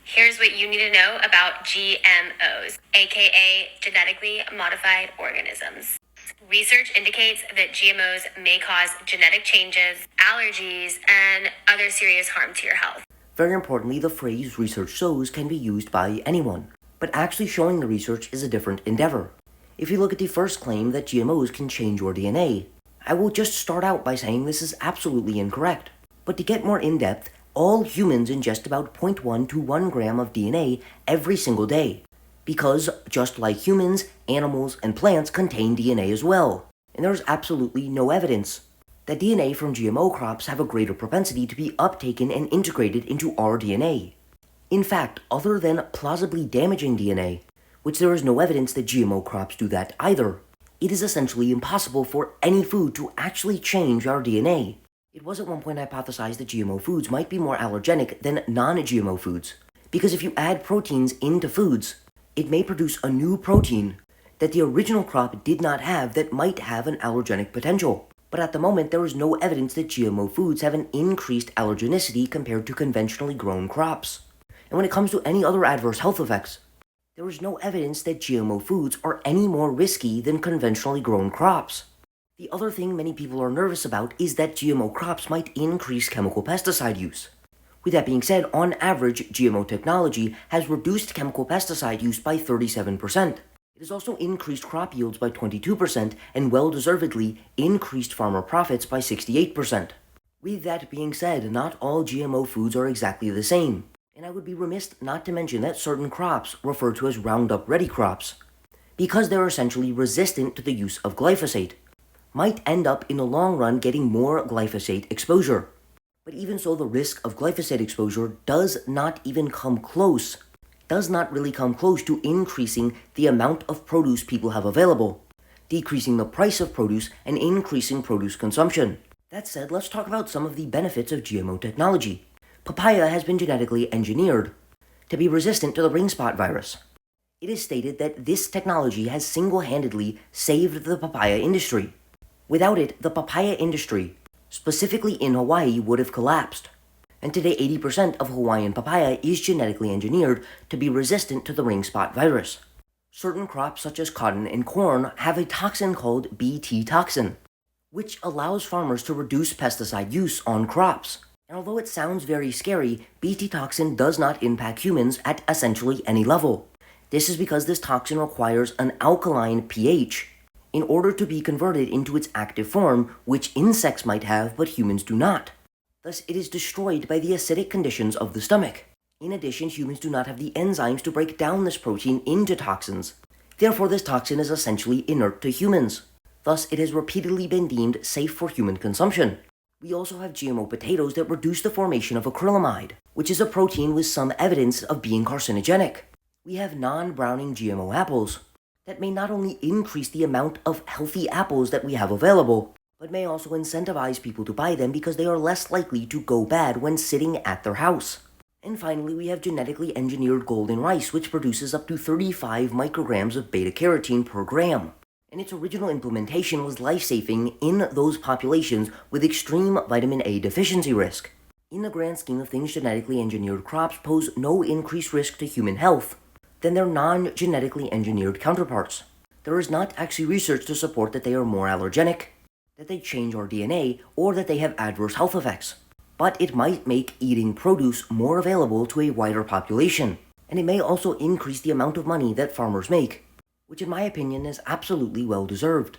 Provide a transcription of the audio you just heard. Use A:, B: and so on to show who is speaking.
A: Here's what you need to know about GMOs, aka genetically modified organisms. Research indicates that GMOs may cause genetic changes, allergies, and other serious harm to your health.
B: Very importantly, the phrase research shows can be used by anyone, but actually showing the research is a different endeavor. If you look at the first claim that GMOs can change your DNA, I will just start out by saying this is absolutely incorrect. But to get more in-depth, all humans ingest about 0.1 to 1 gram of DNA every single day. Because, just like humans, animals, and plants contain DNA as well. And there's absolutely no evidence that DNA from GMO crops have a greater propensity to be uptaken and integrated into our DNA. In fact, other than plausibly damaging DNA, which there is no evidence that GMO crops do that either, it is essentially impossible for any food to actually change our DNA. It was at one point hypothesized that GMO foods might be more allergenic than non-GMO foods, because if you add proteins into foods, it may produce a new protein that the original crop did not have that might have an allergenic potential. But at the moment, there is no evidence that GMO foods have an increased allergenicity compared to conventionally grown crops. And when it comes to any other adverse health effects, there is no evidence that GMO foods are any more risky than conventionally grown crops. The other thing many people are nervous about is that GMO crops might increase chemical pesticide use. With that being said, on average, GMO technology has reduced chemical pesticide use by 37%. It has also increased crop yields by 22% and well-deservedly increased farmer profits by 68%. With that being said, not all GMO foods are exactly the same. And I would be remiss not to mention that certain crops, referred to as Roundup-ready crops, because they're essentially resistant to the use of glyphosate, might end up in the long run getting more glyphosate exposure. But even so, the risk of glyphosate exposure does not really come close to increasing the amount of produce people have available, decreasing the price of produce, and increasing produce consumption. That said, let's talk about some of the benefits of GMO technology. Papaya has been genetically engineered to be resistant to the ring spot virus. It is stated that this technology has single-handedly saved the papaya industry. Without it, the papaya industry, specifically in Hawaii, would have collapsed. And today 80% of Hawaiian papaya is genetically engineered to be resistant to the ring spot virus. Certain crops such as cotton and corn have a toxin called Bt toxin, which allows farmers to reduce pesticide use on crops. And although it sounds very scary, Bt toxin does not impact humans at essentially any level. This is because this toxin requires an alkaline pH in order to be converted into its active form, which insects might have but humans do not. Thus, it is destroyed by the acidic conditions of the stomach. In addition, humans do not have the enzymes to break down this protein into toxins. Therefore, this toxin is essentially inert to humans. Thus, it has repeatedly been deemed safe for human consumption. We also have GMO potatoes that reduce the formation of acrylamide, which is a protein with some evidence of being carcinogenic. We have non-browning GMO apples that may not only increase the amount of healthy apples that we have available, but may also incentivize people to buy them because they are less likely to go bad when sitting at their house. And finally, we have genetically engineered golden rice, which produces up to 35 micrograms of beta-carotene per gram. And its original implementation was life-saving in those populations with extreme vitamin A deficiency risk. In the grand scheme of things, genetically engineered crops pose no increased risk to human health than their non-genetically engineered counterparts. There is not actually research to support that they are more allergenic, that they change our DNA, or that they have adverse health effects. But it might make eating produce more available to a wider population, and it may also increase the amount of money that farmers make, which in my opinion is absolutely well deserved.